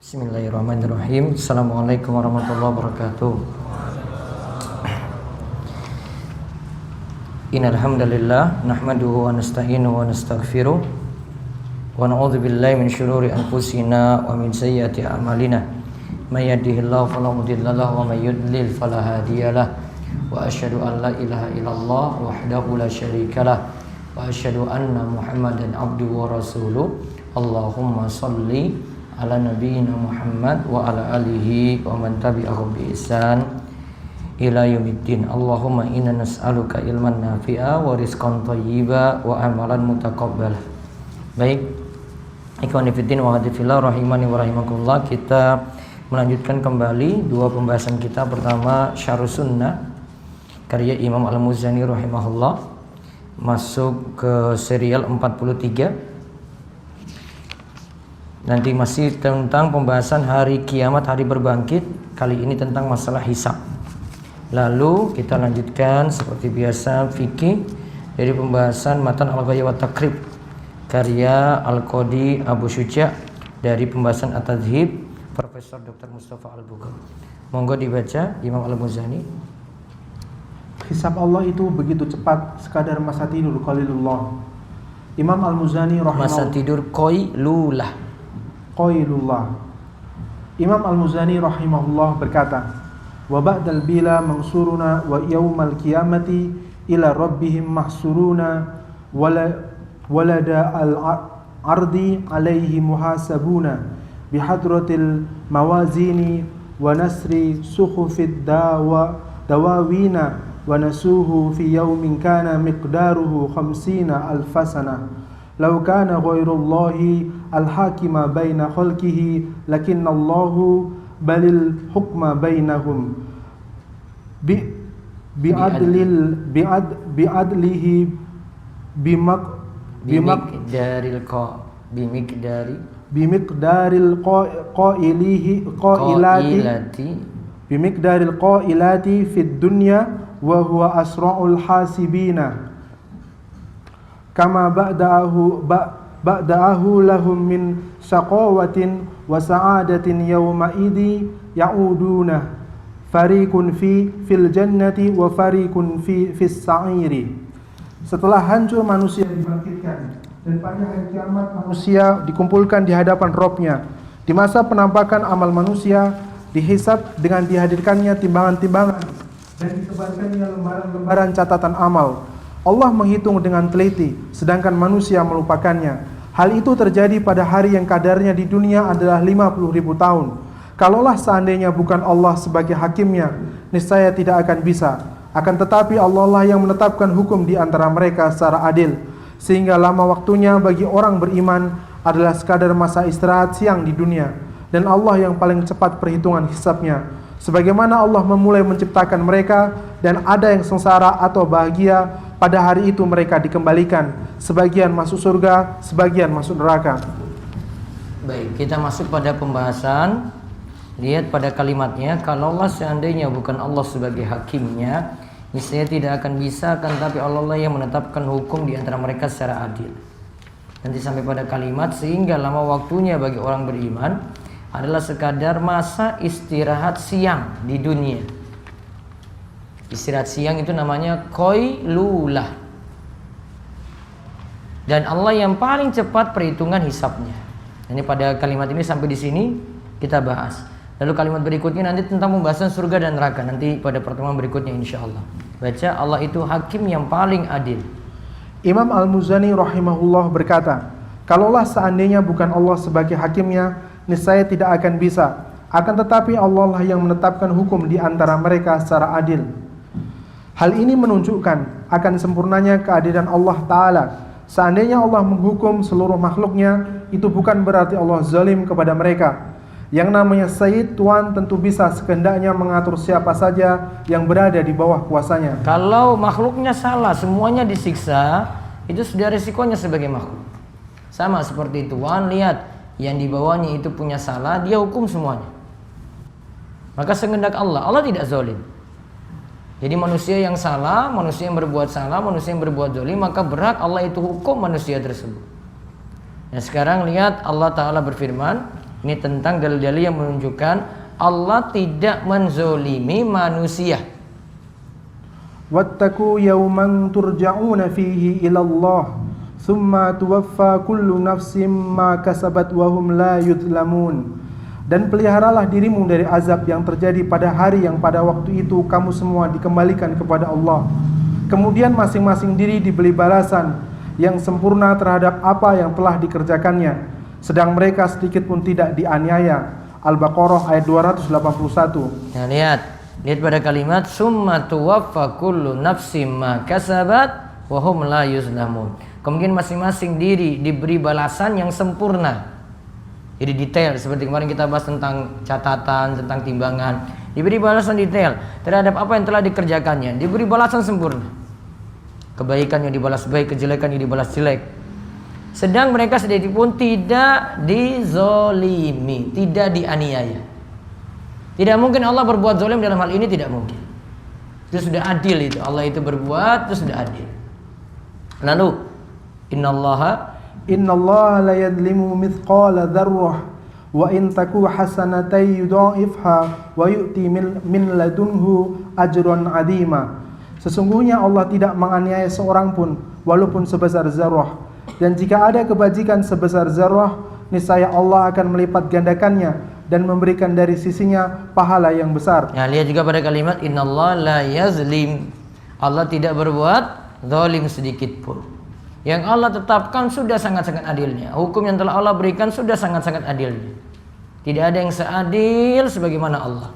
Bismillahirrahmanirrahim. Assalamualaikum warahmatullahi wabarakatuh. Innal hamdalillah nahmaduhu wa nasta'inuhu wa nastaghfiruh wa na'udzu billahi min syururi anfusina wa min sayyiati a'malina. May yahdihillahu fala mudilla lahu wa may yudlil fala hadiyalah. Wa asyhadu an la ilaha illallah wahdahu la syarikalah wa asyhadu anna Muhammadan abduhu wa rasuluh. Allahumma shalli ala nabiyina Muhammad wa ala alihi wa man tabi'ahum bi ihsan ila yaumiddin. Allahumma inna nas'aluka ilman nafi'a wa rizqan thayyiba wa amalan mutaqabbal. Baik, ikhwan fillah wa hadifillah rahimani wa rahimakumullah, kita melanjutkan kembali dua pembahasan kita. Pertama, Syarh Sunnah karya Imam Al-Muzani rahimahullah, masuk ke serial 43. Nanti masih tentang pembahasan hari kiamat, hari berbangkit. Kali ini tentang masalah hisab. Lalu kita lanjutkan seperti biasa fikih dari pembahasan Matan Al-Ghaya wa Taqrib karya Al-Qadi Abu Syuja, dari pembahasan At-Tadhib Profesor Dr. Mustafa Al-Bukhari. Monggo dibaca Imam Al-Muzani. Hisab Allah itu begitu cepat, sekadar masa tidur qalilullah. Imam Al-Muzani rahimahullah. Masa tidur qailullah. Imam Al-Muzani rahimahullah berkata, wa ba'dal bila mansuruna wa yaumal qiyamati ila rabbihim mahsuruna walada al-ardi alaihi muhasabuna bihadratil mawazini wa nasri suhufid dawawina wa nasuhu fi yaumin kana miqdaruhu 50 alfasana. Lau kana ghairullahi al-hakima baina khalqihi lakinnallahu balil hukma bainahum bi'adlihi bimiqdaril qailati fid dunya wa huwa asra'ul hasibina kama ba'da'ahu lahum min syaqawatin wa sa'adatin yawma idhi ya'uduna fariqun fil jannati wa fariqun fis sa'iri. Setelah hancur manusia dibangkitkan, dan pada hari kiamat manusia dikumpulkan di hadapan Rabb-nya. Di masa penampakan amal manusia dihisab dengan dihadirkannya timbangan-timbangan dan ditebarkannya lembaran-lembaran catatan amal. Allah menghitung dengan teliti, sedangkan manusia melupakannya. Hal itu terjadi pada hari yang kadarnya di dunia adalah 50.000 tahun. Kalaulah seandainya bukan Allah sebagai hakimnya, niscaya tidak akan bisa. Akan tetapi Allah lah yang menetapkan hukum di antara mereka secara adil, sehingga lama waktunya bagi orang beriman adalah sekadar masa istirahat siang di dunia. Dan Allah yang paling cepat perhitungan hisabnya. Sebagaimana Allah memulai menciptakan mereka, dan ada yang sengsara atau bahagia, pada hari itu mereka dikembalikan, sebagian masuk surga, sebagian masuk neraka. Baik, kita masuk pada pembahasan. Lihat pada kalimatnya, kalaulah seandainya bukan Allah sebagai hakimnya, niscaya tidak akan bisa, kan tapi Allah lah yang menetapkan hukum di antara mereka secara adil. Nanti sampai pada kalimat, sehingga lama waktunya bagi orang beriman adalah sekadar masa istirahat siang di dunia. Istirahat siang itu namanya qailulah. Dan Allah yang paling cepat perhitungan hisabnya. Ini pada kalimat ini sampai di sini kita bahas. Lalu kalimat berikutnya nanti tentang pembahasan surga dan neraka, nanti pada pertemuan berikutnya insyaallah. Baca, Allah itu hakim yang paling adil. Imam Al-Muzani rahimahullah berkata, kalaulah seandainya bukan Allah sebagai hakimnya, niscaya tidak akan bisa. Akan tetapi Allah lah yang menetapkan hukum di antara mereka secara adil. Hal ini menunjukkan akan sempurnanya keadilan Allah Ta'ala. Seandainya Allah menghukum seluruh makhluknya, itu bukan berarti Allah zalim kepada mereka. Yang namanya Sayyid, Tuan, tentu bisa sekehendaknya mengatur siapa saja yang berada di bawah kuasanya. Kalau makhluknya salah, semuanya disiksa, itu sudah resikonya sebagai makhluk. Sama seperti Tuan, lihat yang di bawahnya itu punya salah, dia hukum semuanya. Maka sekehendak Allah, Allah tidak zalim. Jadi manusia yang salah, manusia yang berbuat salah, manusia yang berbuat zalim, maka berhak Allah itu hukum manusia tersebut. Nah sekarang lihat Allah Ta'ala berfirman, Ini tentang dalil-dalil yang menunjukkan Allah tidak menzolimi manusia. Wattaqu yawman turja'una fihi ila Allah thumma tuwaffa kullu nafsin ma kasabat wa hum la yudlamun. Dan peliharalah dirimu dari azab yang terjadi pada hari yang pada waktu itu kamu semua dikembalikan kepada Allah. Kemudian masing-masing diri diberi balasan yang sempurna terhadap apa yang telah dikerjakannya, sedang mereka sedikit pun tidak dianiaya. Al-Baqarah ayat 281. Nah, lihat pada kalimat summa tuwaffa kullu nafsin ma kasabat wa hum la yuzlamun. Kemudian masing-masing diri diberi balasan yang sempurna. Jadi detail, seperti kemarin kita bahas tentang catatan, tentang timbangan. Diberi balasan detail terhadap apa yang telah dikerjakannya. Diberi balasan sempurna. Kebaikan yang dibalas baik, kejelekan yang dibalas jelek. Sedang mereka sedikit pun tidak dizolimi, tidak dianiaya. Tidak mungkin Allah berbuat zalim dalam hal ini, tidak mungkin. Itu sudah adil itu. Allah itu berbuat, itu sudah adil. Lalu Innallaha la yadlimu mithqala dzarrah wa in taku hasanatan yudha'ifha wa yu'ti min ladunhu ajran 'azima. Sesungguhnya Allah tidak menganiaya seorang pun walaupun sebesar zarrah, dan jika ada kebajikan sebesar zarrah, niscaya Allah akan melipat gandakannya dan memberikan dari sisinya pahala yang besar. Ya, lihat juga pada kalimat innallaha la yazlim. Allah tidak berbuat zalim sedikit pun. Yang Allah tetapkan sudah sangat-sangat adilnya. Hukum yang telah Allah berikan sudah sangat-sangat adilnya. Tidak ada yang seadil sebagaimana Allah.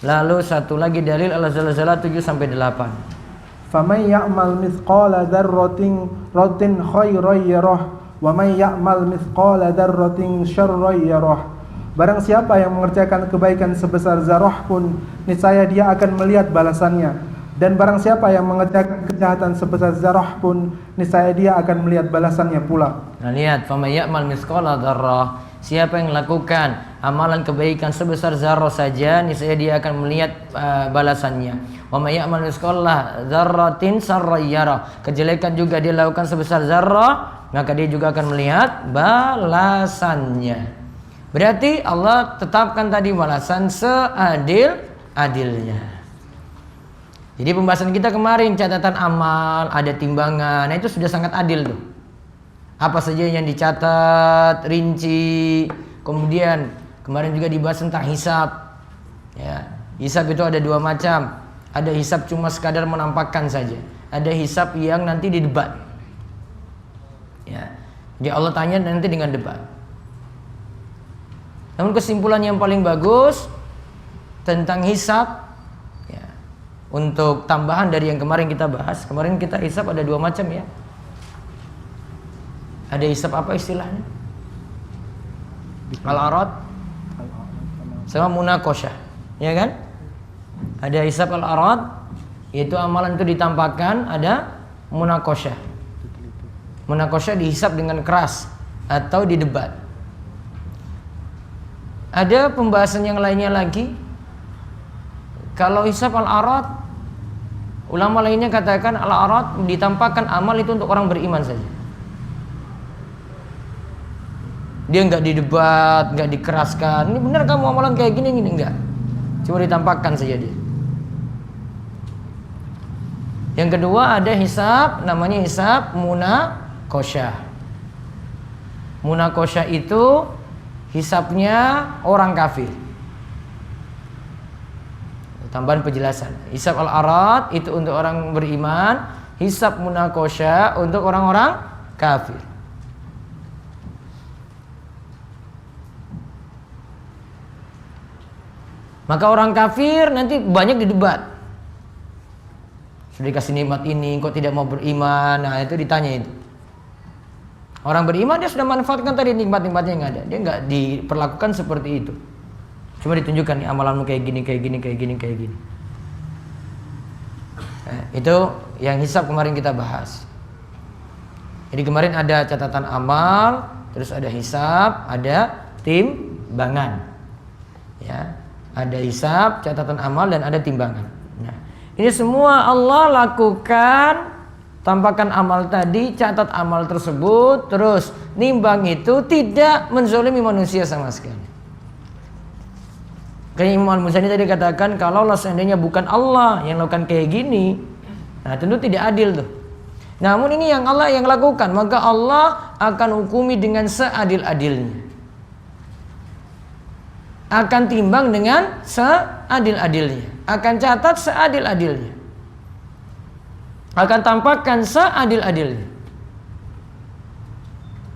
Lalu satu lagi dalil Al-Zalzalah 7-8. Faman ya'mal mithqala dzarratin khairan yarah wa man ya'mal mithqala dzarratin syarran yarah. Barang siapa yang mengerjakan kebaikan sebesar zarah pun, niscaya dia akan melihat balasannya. Dan barang siapa yang mengerjakan kejahatan sebesar zarah pun, niscaya dia akan melihat balasannya pula. Nah, lihat, faman ya'mal mithqala dzarrah. Siapa yang melakukan amalan kebaikan sebesar zarrah saja, niscaya dia akan melihat balasannya. Wa may ya'mal mithqala dzarratin syarran yarah. Kejelekan juga dia lakukan sebesar zarrah, maka dia juga akan melihat balasannya. Berarti Allah tetapkan tadi balasan seadil-adilnya. Jadi pembahasan kita kemarin catatan amal, ada timbangan, nah itu sudah sangat adil tuh. Apa saja yang dicatat, rinci. Kemudian kemarin juga dibahas tentang hisab. Ya, hisab itu ada dua macam. Ada hisab cuma sekadar menampakkan saja. Ada hisab yang nanti didebat. Ya, jadi Allah tanya nanti dengan debat. Namun kesimpulan yang paling bagus tentang hisab, untuk tambahan dari yang kemarin kita bahas, kemarin kita hisab ada dua macam ya. Ada hisab apa istilahnya? Al-arad sama munaqasyah, ya kan? Ada hisab al-arad, yaitu amalan itu ditampakkan. Ada munaqasyah. Munaqasyah dihisab dengan keras atau didebat. Ada pembahasan yang lainnya lagi. Kalau hisab al-arad, ulama lainnya katakan al-arad ditampakkan amal itu untuk orang beriman saja. Dia nggak didebat, nggak dikeraskan. Ini benar kamu amalan kayak gini enggak. Cuma ditampakkan saja dia. Yang kedua ada hisab, namanya hisab munaqasyah. Munaqasyah itu hisabnya orang kafir. Tambahan penjelasan. Hisab al-arad itu untuk orang beriman, hisab munaqasyah untuk orang-orang kafir. Maka orang kafir nanti banyak didebat. Sudah dikasih nikmat ini, kok tidak mau beriman? Nah, itu ditanya itu. Orang beriman dia sudah manfaatkan tadi nikmat-nikmatnya yang ada. Dia nggak diperlakukan seperti itu. Cuma ditunjukkan nih amalanmu kayak gini, kayak gini, kayak gini, kayak gini. Nah, itu yang hisab kemarin kita bahas. Jadi kemarin ada catatan amal, terus ada hisab, ada timbangan. Ya, ada hisab, catatan amal, dan ada timbangan. Nah, ini semua Allah lakukan, tampakkan amal tadi, catat amal tersebut, terus nimbang itu tidak menzolimi manusia sama sekali. Kayak Imam Al-Muzani tadi katakan, kalau seandainya bukan Allah yang lakukan kayak gini, nah tentu tidak adil tuh. Namun ini yang Allah yang lakukan, maka Allah akan hukumi dengan seadil-adilnya. Akan timbang dengan seadil-adilnya. Akan catat seadil-adilnya. Akan tampakkan seadil-adilnya.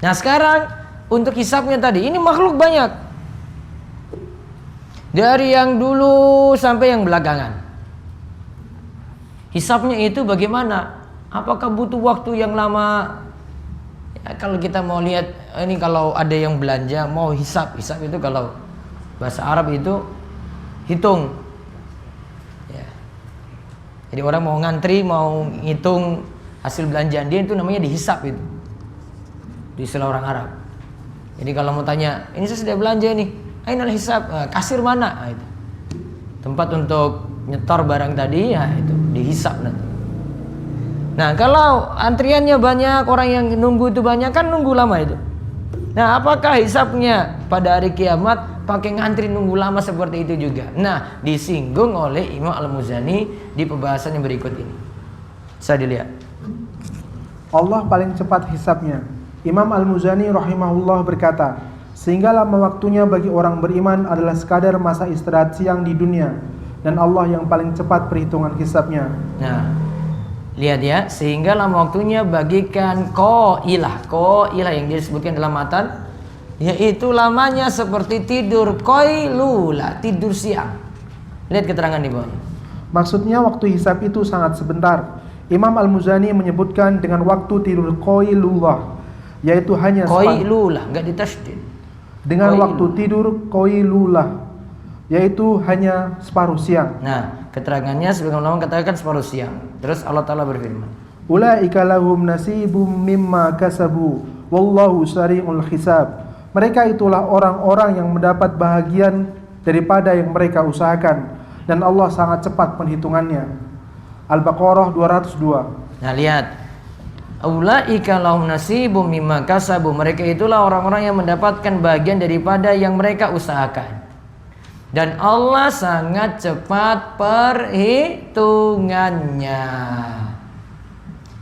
Nah sekarang untuk hisabnya tadi, ini makhluk banyak. Dari yang dulu sampai yang belakangan. Hisabnya itu bagaimana? Apakah butuh waktu yang lama? Ya, kalau kita mau lihat, ini kalau ada yang belanja mau hisab itu kalau bahasa Arab itu hitung. Ya. Jadi orang mau ngantri, mau ngitung hasil belanjaan dia itu namanya dihisab itu. Di istilah orang Arab. Jadi kalau mau tanya, ini saya sudah belanja nih. Ainal hisab, kasir mana? Nah, itu. Tempat untuk nyetor barang tadi, ya itu dihisab nanti. Nah, kalau antriannya banyak, orang yang nunggu itu banyak, kan nunggu lama itu. Nah, apakah hisabnya pada hari kiamat pakai ngantri nunggu lama seperti itu juga? Nah, disinggung oleh Imam Al-Muzani di pembahasan yang berikut ini. Bisa dilihat. Allah paling cepat hisabnya. Imam Al-Muzani rahimahullah berkata, sehingga lama waktunya bagi orang beriman adalah sekadar masa istirahat siang di dunia, dan Allah yang paling cepat perhitungan hisabnya. Nah, lihat ya, sehingga lama waktunya bagikan qailah yang disebutkan dalam matan, yaitu lamanya seperti tidur qailulah, tidur siang. Lihat keterangan di bawah. Maksudnya waktu hisab itu sangat sebentar. Imam Al-Muzani menyebutkan dengan waktu tidur qailulah, yaitu hanya qailulah, enggak ditasydid. Dengan waktu tidur qailulah, yaitu hanya separuh siang. Nah, keterangannya sebagaimana katakan separuh siang. Terus Allah Ta'ala berfirman, ulaika lahum nasibum mimma kasabu wallahu sari'ul hisab. Mereka itulah orang-orang yang mendapat bahagian daripada yang mereka usahakan, dan Allah sangat cepat perhitungannya. Al-Baqarah 202. Nah, lihat. Ulaika lahum nasibum mimma kasabu. Mereka itulah orang-orang yang mendapatkan bagian daripada yang mereka usahakan. Dan Allah sangat cepat perhitungannya.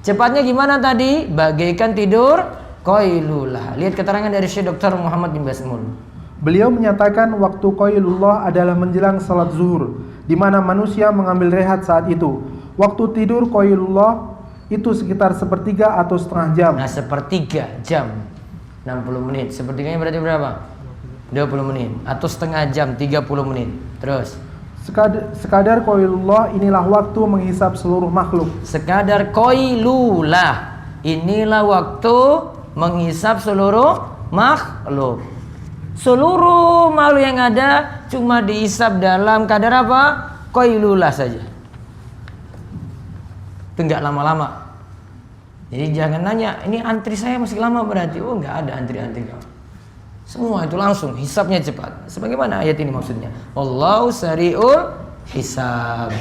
Cepatnya gimana tadi? Bagaikan tidur qailulah. Lihat keterangan dari Syekh Dr. Muhammad bin Basmul. Beliau menyatakan waktu qailullah adalah menjelang salat zuhur, di mana manusia mengambil rehat saat itu. Waktu tidur qailullah itu sekitar sepertiga atau setengah jam. Nah, sepertiga jam 60 menit. Sepertiganya berarti berapa? 20 menit. Atau setengah jam 30 menit. Terus sekadar qailullah inilah waktu menghisap seluruh makhluk. Sekadar qailulah inilah waktu menghisap seluruh makhluk. Seluruh makhluk yang ada cuma dihisap dalam kadar apa? Qailulah saja. Itu enggak lama-lama. Jadi jangan nanya, ini antri saya masih lama berarti. Oh, enggak ada antri-antri. Semua itu langsung, hisabnya cepat. Sebagaimana ayat ini maksudnya. Allahu sari'ul hisab.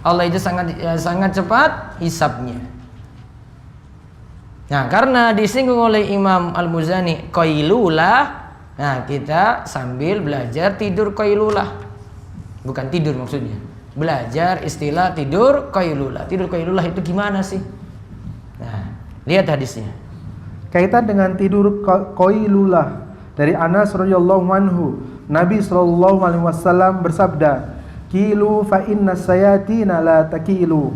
Allah itu sangat cepat hisabnya. Nah, karena disinggung oleh Imam Al-Muzani qailulah, nah kita sambil belajar tidur qailulah. Bukan tidur maksudnya. Belajar istilah tidur qailulah. Tidur qailulah itu gimana sih? Nah, lihat hadisnya. Kaitan dengan tidur qailulah dari Anas radhiyallahu anhu, Nabi sallallahu alaihi wasallam bersabda, "Qilu fa inna sayatina la taqilu."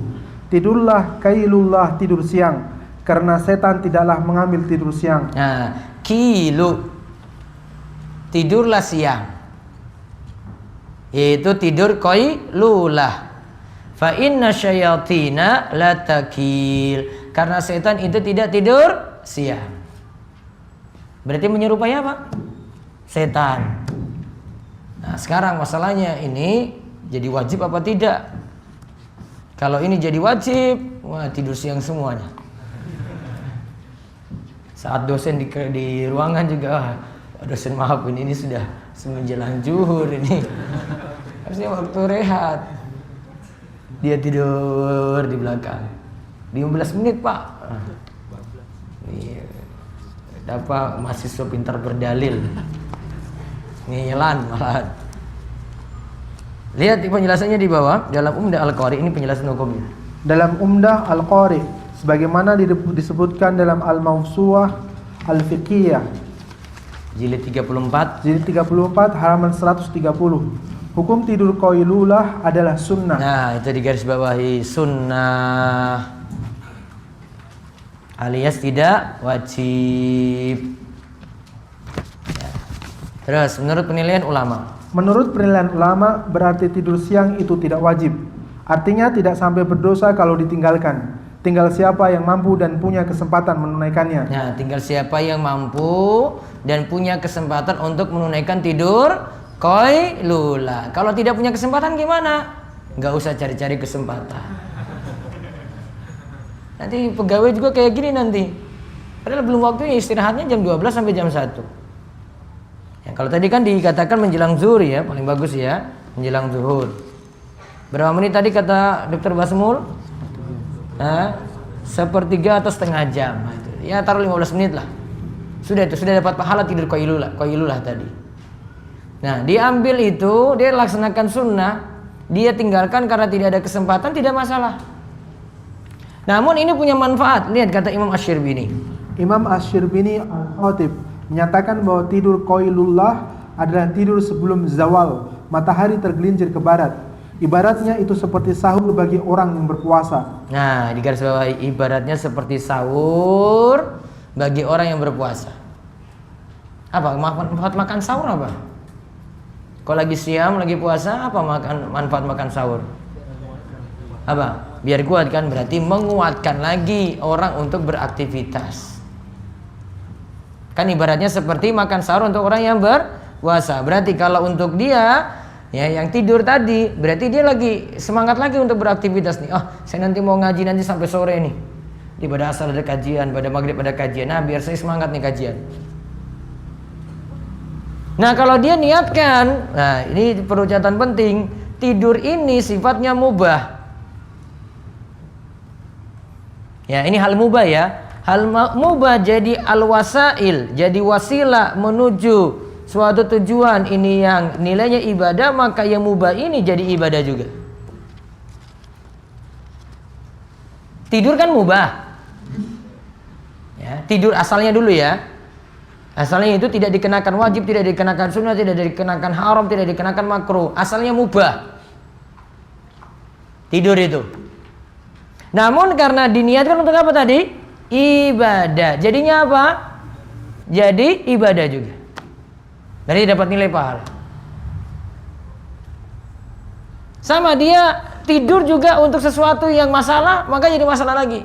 Tidurlah qailullah, tidur siang, karena setan tidaklah mengambil tidur siang. Nah, qilu tidurlah siang. Yaitu tidur qailulah. Fa inna syayatina la taqil. Karena setan itu tidak tidur siang. Berarti menyerupai apa? Setan. Nah, sekarang masalahnya ini jadi wajib apa tidak? Kalau ini jadi wajib, wah tidur siang semuanya. Saat dosen di ruangan juga, dosen maaf ini sudah menjelang zuhur ini. Harusnya waktu rehat. Dia tidur di belakang. 15 menit, Pak. Dapat mahasiswa pintar berdalil. Ngelan malah. Lihat penjelasannya di bawah dalam Umdah Al-Qari, ini penjelasan hukumnya. Dalam Umdah Al-Qari sebagaimana disebutkan dalam Al-Mawsu'ah Al-Fiqhiyah Jilid 34 halaman 130. Hukum tidur qailulah adalah sunnah. Nah, itu digarisbawahi sunnah alias tidak wajib. Ya. Terus menurut penilaian ulama. Menurut penilaian ulama berarti tidur siang itu tidak wajib. Artinya tidak sampai berdosa kalau ditinggalkan. Tinggal siapa yang mampu dan punya kesempatan menunaikannya. Nah, tinggal siapa yang mampu dan punya kesempatan untuk menunaikan tidur qailulah. Kalau tidak punya kesempatan gimana? Nggak usah cari-cari kesempatan. Nanti pegawai juga kayak gini nanti. Padahal belum waktunya, istirahatnya jam 12 sampai jam 1. Ya, kalau tadi kan dikatakan menjelang zuhur ya, paling bagus ya, menjelang zuhur. Berapa menit tadi kata Dr. Basmul? Sepertiga atau setengah jam. Nah, itu. Ya taruh 15 menit lah. Sudah itu, sudah dapat pahala tidur qailulah tadi. Nah, dia ambil itu, dia laksanakan sunnah, dia tinggalkan karena tidak ada kesempatan, tidak masalah. Namun ini punya manfaat. Lihat kata Imam Asy-Syirbini. Imam Asy-Syirbini Al-Khatib menyatakan bahwa tidur qailulah adalah tidur sebelum zawal, matahari tergelincir ke barat. Ibaratnya itu seperti sahur bagi orang yang berpuasa. Nah, di garis bawah ibaratnya seperti sahur bagi orang yang berpuasa. Apa manfaat makan sahur apa? Kalau lagi siam, lagi puasa, apa manfaat makan sahur? Apa? Biar kuat kan, berarti menguatkan lagi orang untuk beraktivitas. Kan ibaratnya seperti makan sahur untuk orang yang berpuasa. Berarti kalau untuk dia ya yang tidur tadi, berarti dia lagi semangat lagi untuk beraktivitas nih. Oh, saya nanti mau ngaji nanti sampai sore nih. Di pada asar ada kajian, pada maghrib ada kajian. Nah, biar saya semangat nih kajian. Nah, kalau dia niatkan, nah ini perlu catatan penting, tidur ini sifatnya mubah. Ya, ini hal mubah ya. Hal mubah jadi al-wasail, jadi wasilah menuju suatu tujuan ini yang nilainya ibadah, maka yang mubah ini jadi ibadah juga. Tidur kan mubah ya, tidur asalnya dulu ya, asalnya itu tidak dikenakan wajib, tidak dikenakan sunnah, tidak dikenakan haram, tidak dikenakan makruh, asalnya mubah tidur itu. Namun karena diniatkan untuk apa tadi? Ibadah, jadinya apa? Jadi ibadah juga. Jadi dapat nilai pahala. Sama dia tidur juga untuk sesuatu yang masalah, maka jadi masalah lagi.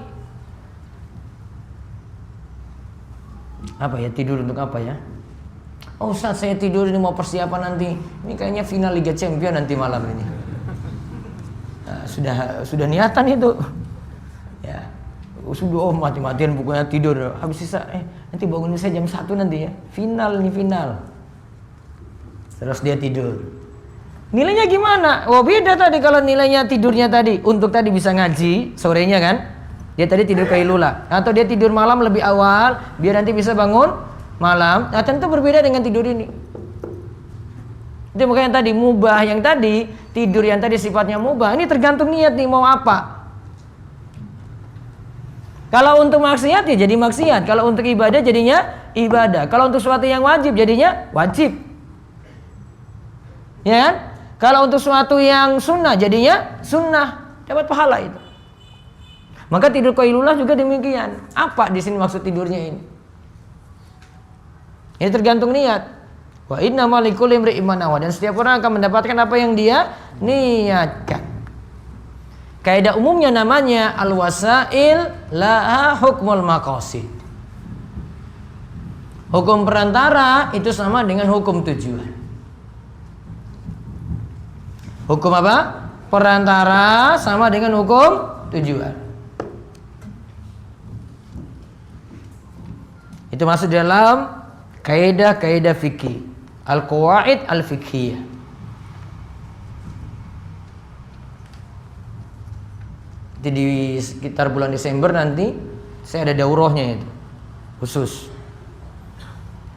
Apa ya, tidur untuk apa ya? Oh Ustaz, saya tidur ini mau persiapan nanti. Ini kayaknya final Liga Champion nanti malam ini. Nah, sudah niatan itu. Ya. Sudah mati-matian pokoknya tidur. Habis sisa nanti bangun saya jam 1 nanti ya. Final nih, final. Terus dia tidur. Nilainya gimana? Oh beda tadi kalau nilainya tidurnya tadi. Untuk tadi bisa ngaji sorenya kan. Dia tadi tidur qailulah. Atau dia tidur malam lebih awal. Biar nanti bisa bangun malam. Nah tentu berbeda dengan tidur ini. Itu makanya tadi mubah yang tadi. Tidur yang tadi sifatnya mubah. Ini tergantung niat nih mau apa. Kalau untuk maksiat ya jadi maksiat. Kalau untuk ibadah jadinya ibadah. Kalau untuk sesuatu yang wajib jadinya wajib. Ya kan? Kalau untuk sesuatu yang sunnah jadinya sunnah, dapat pahala itu. Maka tidur qailulah juga demikian. Apa di sini maksud tidurnya ini? Ini tergantung niat. Wa innamal likulli imri'in ma nawa, dan setiap orang akan mendapatkan apa yang dia niatkan. Kaidah umumnya namanya al-wasail laha hukmul maqasid. Hukum perantara itu sama dengan hukum tujuan. Hukum apa? Perantara sama dengan hukum tujuan. Itu masuk dalam kaidah-kaidah fikih, al-qawaid al-fiqhiyah. Jadi di sekitar bulan Desember nanti saya ada daurahnya itu khusus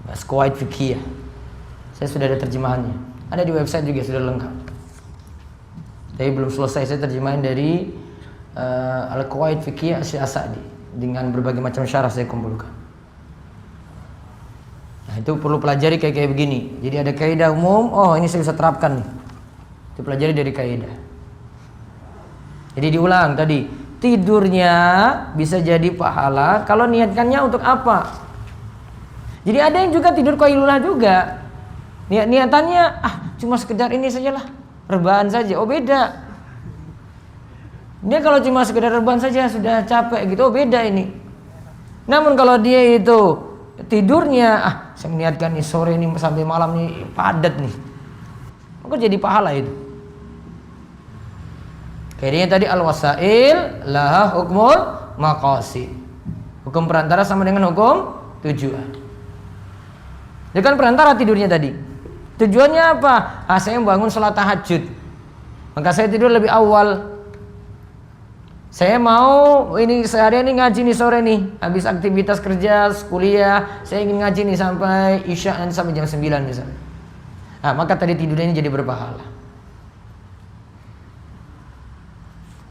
bahas qawaid fiqhiyah. Saya sudah ada terjemahannya. Ada di website juga sudah lengkap. Tapi belum selesai, saya terjemahin dari Al-Qawaid Fiqhiyah Asy-Sa'di dengan berbagai macam syarah saya kumpulkan. Nah, itu perlu pelajari kayak begini. Jadi ada kaidah umum, oh ini saya bisa terapkan nih. Itu pelajari dari kaidah. Jadi diulang tadi, tidurnya bisa jadi pahala kalau niatkannya untuk apa? Jadi ada yang juga tidur qailulah juga. Niatannya cuma sekedar ini sajalah, rebahan saja. Oh beda. Dia kalau cuma sekedar rebahan saja sudah capek gitu, oh beda ini. Namun kalau dia itu tidurnya saya niatkan nih sore ini sampai malam nih padat nih, maka jadi pahala itu. Kayaknya tadi al-wasail laha hukmul maqasid. Hukum perantara sama dengan hukum tujuan. Dia kan perantara tidurnya tadi. Tujuannya apa? Saya bangun sholat tahajud, maka saya tidur lebih awal. Saya mau ini seharian ini ngaji nih sore nih, habis aktivitas kerja, kuliah, saya ingin ngaji nih sampai isya nanti sampai jam 9 misalnya. Maka tadi tidurnya ini jadi berpahala.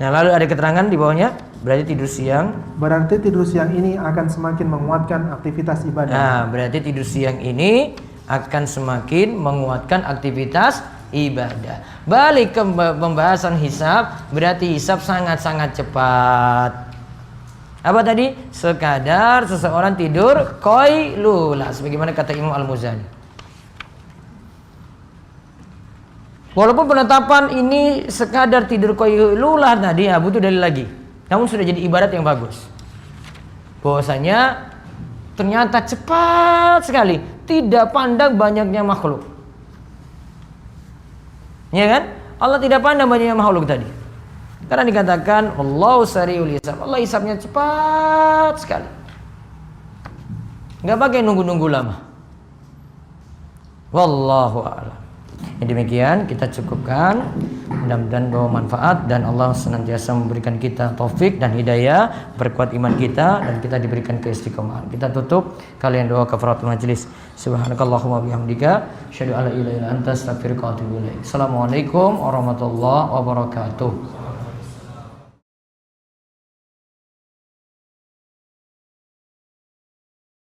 Nah, lalu ada keterangan di bawahnya, berarti tidur siang. Berarti tidur siang ini akan semakin menguatkan aktivitas ibadah. Nah, berarti tidur siang ini akan semakin menguatkan aktivitas ibadah. Balik ke pembahasan hisab, berarti hisab sangat-sangat cepat. Apa tadi? Sekadar seseorang tidur qailulah, sebagaimana kata Imam Al-Muzani. Walaupun penetapan ini sekadar tidur qailulah tadi butuh dalil lagi. Namun sudah jadi ibarat yang bagus. Bahwasanya ternyata cepat sekali, tidak pandang banyaknya makhluk. Ya kan? Allah tidak pandang banyaknya makhluk tadi. Karena dikatakan Allahu sari'ul hisab. Allah hisabnya cepat sekali. Enggak pakai nunggu-nunggu lama. Wallahu a'lam. Demikian kita cukupkan. Mudah-mudahan bawa manfaat dan Allah senantiasa memberikan kita taufik dan hidayah, perkuat iman kita dan kita diberikan keistiqomahan. Kita tutup kalian doa kafaratul majlis. Subhanakallahumma bihamdika asyhadu an la ilaha illa anta astaghfiruka wa atubu ilaik. Assalamualaikum warahmatullahi wabarakatuh.